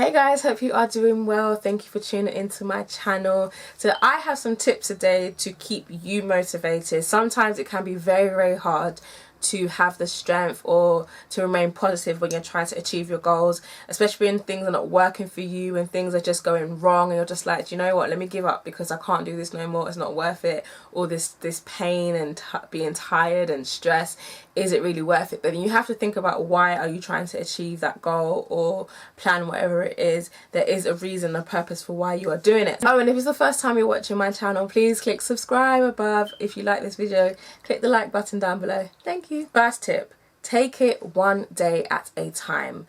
Hey guys, hope you are doing well. Thank you for tuning into my channel. So I have some tips today to keep you motivated. Sometimes it can be very hard to have the strength or to remain positive when you're trying to achieve your goals, especially when things are not working for you and things are just going wrong and you're just like, do you know what, let me give up because I can't do this no more, it's not worth it. All this pain and being tired and stress, is it really worth it? But then you have to think about, why are you trying to achieve that goal or plan, whatever it is? There is a reason, a purpose for why you are doing it. Oh, and if it's the first time you're watching my channel, please click subscribe above. If you like this video, click the like button down below. Thank you. First tip, take it one day at a time.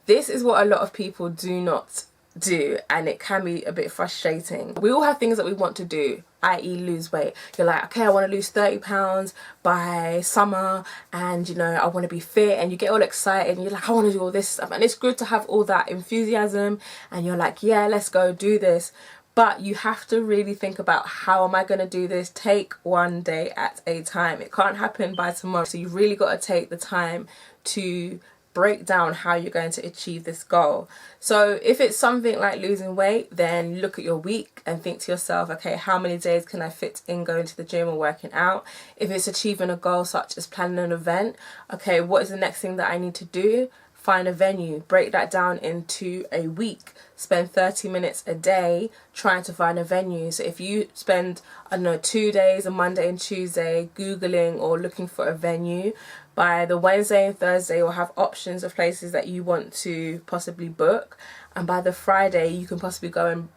This is what a lot of people do not do, and it can be a bit frustrating. We all have things that we want to do, i.e. lose weight. You're like, okay, I want to lose 30 pounds by summer, and you know, I want to be fit, and you get all excited and you're like, I want to do all this stuff, and it's good to have all that enthusiasm and you're like, yeah, let's go do this. But you have to really think about, how am I going to do this? Take one day at a time. It can't happen by tomorrow. So you really got to take the time to break down how you're going to achieve this goal. So if it's something like losing weight, then look at your week and think to yourself, okay, how many days can I fit in going to the gym or working out? If it's achieving a goal such as planning an event, okay, what is the next thing that I need to do? Find a venue, break that down into a week, spend 30 minutes a day trying to find a venue. So if you spend, I don't know, 2 days, a Monday and Tuesday, Googling or looking for a venue, by the Wednesday and Thursday you'll have options of places that you want to possibly book, and by the Friday you can possibly go and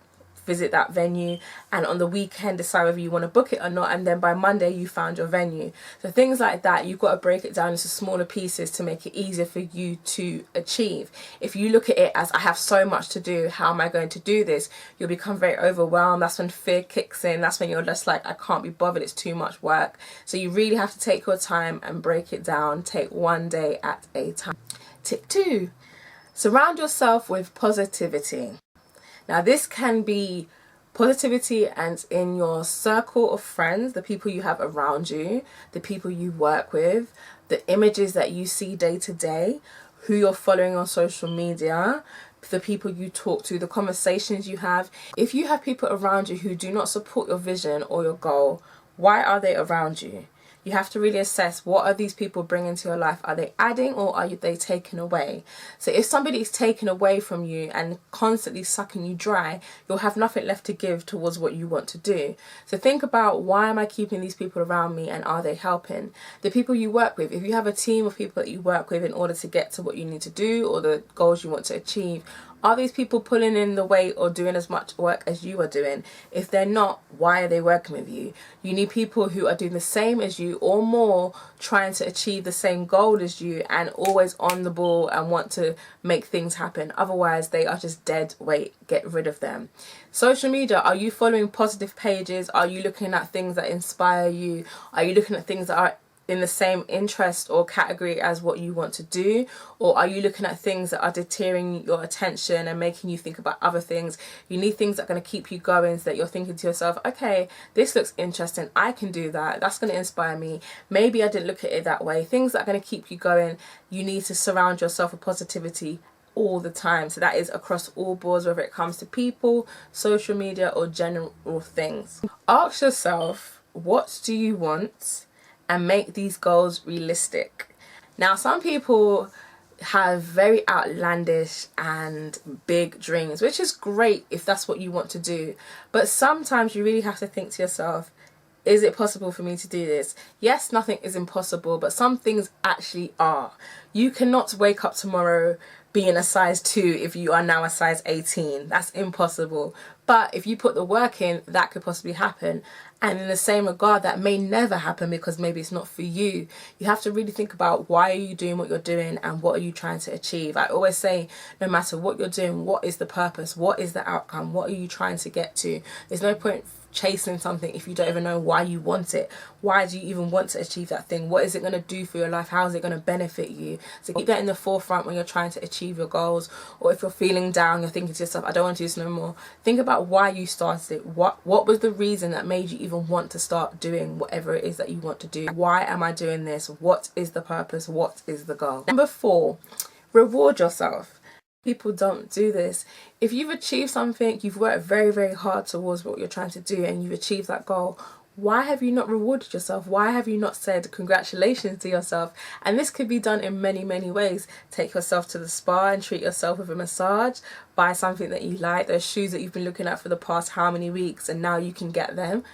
visit that venue, and on the weekend decide whether you want to book it or not, and then by Monday you found your venue. So things like that, you've got to break it down into smaller pieces to make it easier for you to achieve. If you look at it as, I have so much to do, how am I going to do this? You'll become very overwhelmed. That's when fear kicks in. That's when you're just like, I can't be bothered, it's too much work. So you really have to take your time and break it down. Take one day at a time. Tip 2, surround yourself with positivity. Now this can be positivity and in your circle of friends, the people you have around you, the people you work with, the images that you see day to day, who you're following on social media, the people you talk to, the conversations you have. If you have people around you who do not support your vision or your goal, why are they around you? You have to really assess, what are these people bringing to your life? Are they adding or are they taking away? So if somebody is taking away from you and constantly sucking you dry, you'll have nothing left to give towards what you want to do. So think about, why am I keeping these people around me, and are they helping? The people you work with, if you have a team of people that you work with in order to get to what you need to do or the goals you want to achieve, are these people pulling in the weight or doing as much work as you are doing? If they're not, why are they working with you? You need people who are doing the same as you or more, trying to achieve the same goal as you and always on the ball and want to make things happen. Otherwise, they are just dead weight. Get rid of them. Social media, are you following positive pages? Are you looking at things that inspire you? Are you looking at things that are in the same interest or category as what you want to do? Or are you looking at things that are deterring your attention and making you think about other things? You need things that are going to keep you going, so that you're thinking to yourself, okay, this looks interesting, I can do that, that's going to inspire me, maybe I didn't look at it that way. Things that are going to keep you going. You need to surround yourself with positivity all the time. So that is across all boards, whether it comes to people, social media or general things. Ask yourself, what do you want, and make these goals realistic. Now some people have very outlandish and big dreams, which is great if that's what you want to do, but sometimes you really have to think to yourself, is it possible for me to do this? Yes, nothing is impossible, but some things actually are. You cannot wake up tomorrow being a size 2 if you are now a size 18. That's impossible. But if you put the work in, that could possibly happen. And in the same regard, that may never happen because maybe it's not for you. You have to really think about, why are you doing what you're doing and what are you trying to achieve? I always say, no matter what you're doing, what is the purpose? What is the outcome? What are you trying to get to? There's no point chasing something if you don't even know why you want it. Why do you even want to achieve that thing? What is it going to do for your life? How is it going to benefit you? So keep that in the forefront when you're trying to achieve your goals, or if you're feeling down, you're thinking to yourself, I don't want to do this no more. Think about why you started it. What was the reason that made you even want to start doing whatever it is that you want to do? Why am I doing this? What is the purpose? What is the goal? Number 4, reward yourself. People don't do this. If you've achieved something, you've worked very, very hard towards what you're trying to do, and you've achieved that goal, why have you not rewarded yourself? Why have you not said congratulations to yourself? And this could be done in many, many ways. Take yourself to the spa and treat yourself with a massage. Buy something that you like, those shoes that you've been looking at for the past how many weeks, and now you can get them.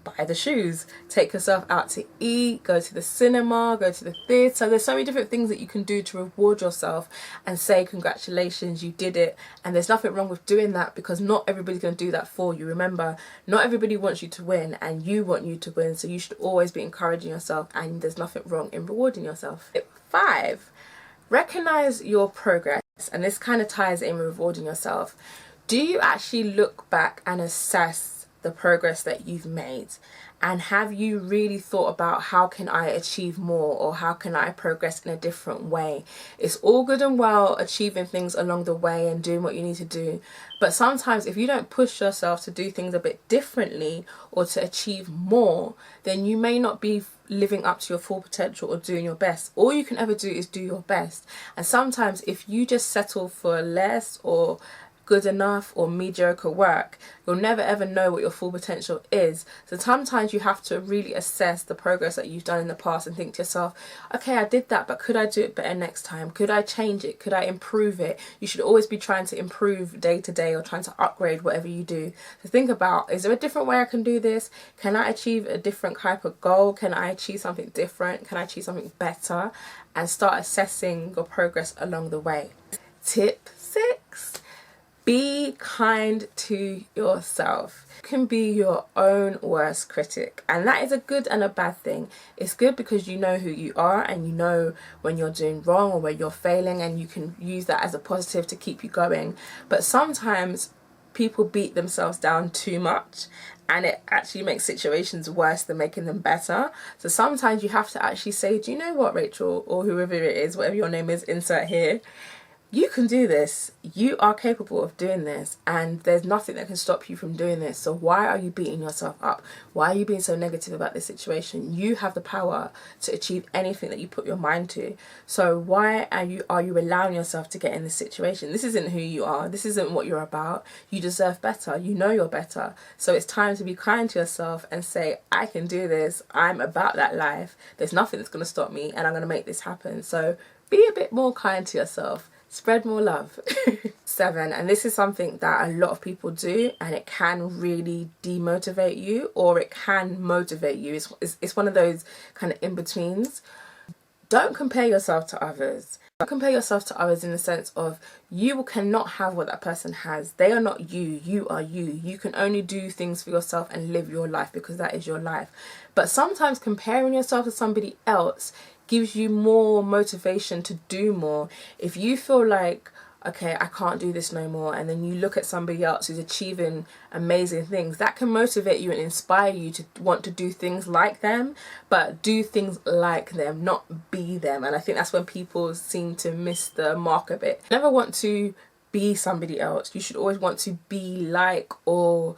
Buy the shoes. Take yourself out to eat, go to the cinema, go to the theatre. There's so many different things that you can do to reward yourself and say congratulations, you did it. And there's nothing wrong with doing that, because not everybody's going to do that for you. Remember, not everybody wants you to win, and you want you to win, so you should always be encouraging yourself, and there's nothing wrong in rewarding yourself. Tip 5, recognize your progress. And this kind of ties in with rewarding yourself. Do you actually look back and assess the progress that you've made? And have you really thought about, how can I achieve more, or how can I progress in a different way? It's all good and well achieving things along the way and doing what you need to do, but sometimes if you don't push yourself to do things a bit differently or to achieve more, then you may not be living up to your full potential or doing your best. All you can ever do is do your best. And sometimes if you just settle for less or good enough or mediocre work, you'll never ever know what your full potential is. So sometimes you have to really assess the progress that you've done in the past and think to yourself, okay, I did that, but could I do it better next time? Could I change it? Could I improve it? You should always be trying to improve day to day, or trying to upgrade whatever you do. So think about, is there a different way I can do this? Can I achieve a different type of goal? Can I achieve something different? Can I achieve something better? And start assessing your progress along the way. Tip 6. Be kind to yourself. You can be your own worst critic, and that is a good and a bad thing. It's good because you know who you are, and you know when you're doing wrong or when you're failing, and you can use that as a positive to keep you going. But sometimes people beat themselves down too much, and it actually makes situations worse than making them better. So sometimes you have to actually say, do you know what, Rachel, or whoever it is, whatever your name is, insert here, you can do this. You are capable of doing this, and there's nothing that can stop you from doing this. So why are you beating yourself up? Why are you being so negative about this situation? You have the power to achieve anything that you put your mind to. So why are you allowing yourself to get in this situation? This isn't who you are. This isn't what you're about. You deserve better. You know you're better. So it's time to be kind to yourself and say, I can do this. I'm about that life. There's nothing that's going to stop me, and I'm going to make this happen. So be a bit more kind to yourself. Spread more love. 7, and this is something that a lot of people do, and it can really demotivate you, or it can motivate you. It's one of those kind of in-betweens. Don't compare yourself to others. Don't compare yourself to others in the sense of, you cannot have what that person has. They are not you. You are you. You can only do things for yourself and live your life, because that is your life. But sometimes comparing yourself to somebody else gives you more motivation to do more. If you feel like, okay, I can't do this no more, and then you look at somebody else who's achieving amazing things, that can motivate you and inspire you to want to do things like them, but do things like them, not be them. And I think that's when people seem to miss the mark a bit. Never want to be somebody else. You should always want to be like, or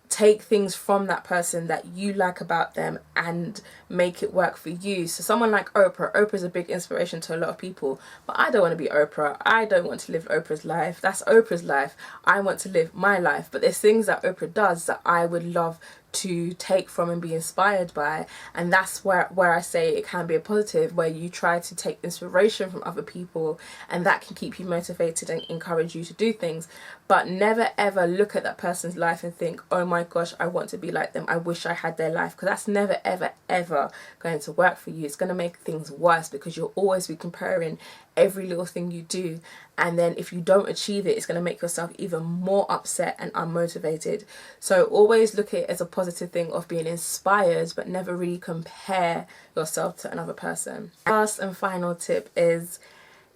take things from that person that you like about them and make it work for you. So someone like Oprah's a big inspiration to a lot of people, but I don't want to be Oprah. I don't want to live Oprah's life. That's Oprah's life. I want to live my life. But there's things that Oprah does that I would love to take from and be inspired by, and that's where I say it can be a positive, where you try to take inspiration from other people, and that can keep you motivated and encourage you to do things. But never ever look at that person's life and think, oh my gosh, I want to be like them, I wish I had their life, because that's never ever going to work for you. It's going to make things worse, because you'll always be comparing every little thing you do, and then if you don't achieve it, it's going to make yourself even more upset and unmotivated. So always look at it as a positive thing of being inspired, but never really compare yourself to another person. Last and final tip is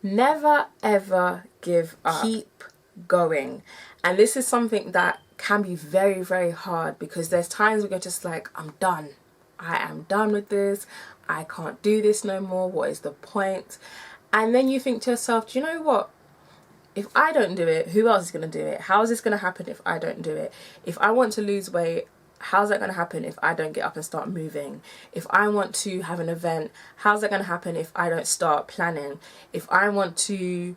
never ever give up. Keep going. And this is something that can be very hard, because there's times where you're just like, I'm done. I am done with this. I can't do this no more. What is the point? And then you think to yourself, do you know what? If I don't do it, who else is going to do it? How is this going to happen if I don't do it? If I want to lose weight, how's that going to happen if I don't get up and start moving? If I want to have an event, how's that going to happen if I don't start planning? If I want to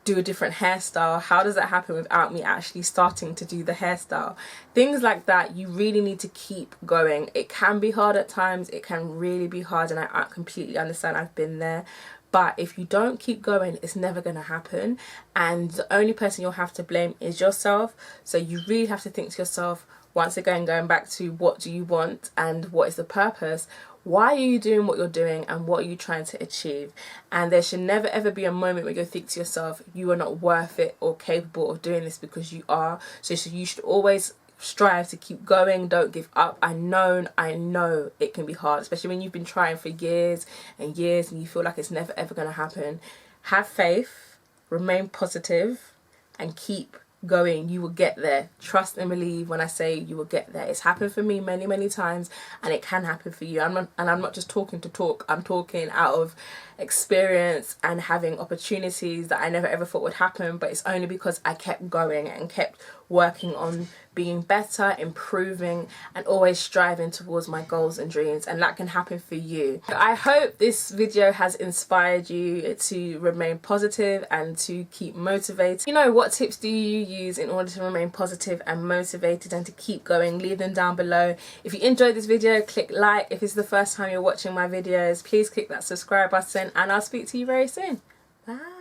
do a different hairstyle? How does that happen without me actually starting to do the hairstyle? Things like that, you really need to keep going. It can be hard at times, it can really be hard, and I completely understand. I've been there. But if you don't keep going, it's never going to happen, and the only person you'll have to blame is yourself. So you really have to think to yourself, once again, going back to what do you want and what is the purpose? Why are you doing what you're doing, and what are you trying to achieve? And there should never ever be a moment where you think to yourself, you are not worth it or capable of doing this, because you are. So you should always strive to keep going. Don't give up. I know it can be hard, especially when you've been trying for years and years and you feel like it's never ever going to happen. Have faith, remain positive, and keep going. You will get there. Trust and believe when I say you will get there. It's happened for me many times, and it can happen for you. I'm not just talking to talk. I'm talking out of experience and having opportunities that I never ever thought would happen, but it's only because I kept going and kept working on being better, improving, and always striving towards my goals and dreams. And that can happen for you. I hope this video has inspired you to remain positive and to keep motivated. You know, what tips do you use in order to remain positive and motivated and to keep going? Leave them down below. If you enjoyed this video, click like. If it's the first time you're watching my videos, please click that subscribe button, and I'll speak to you very soon. Bye.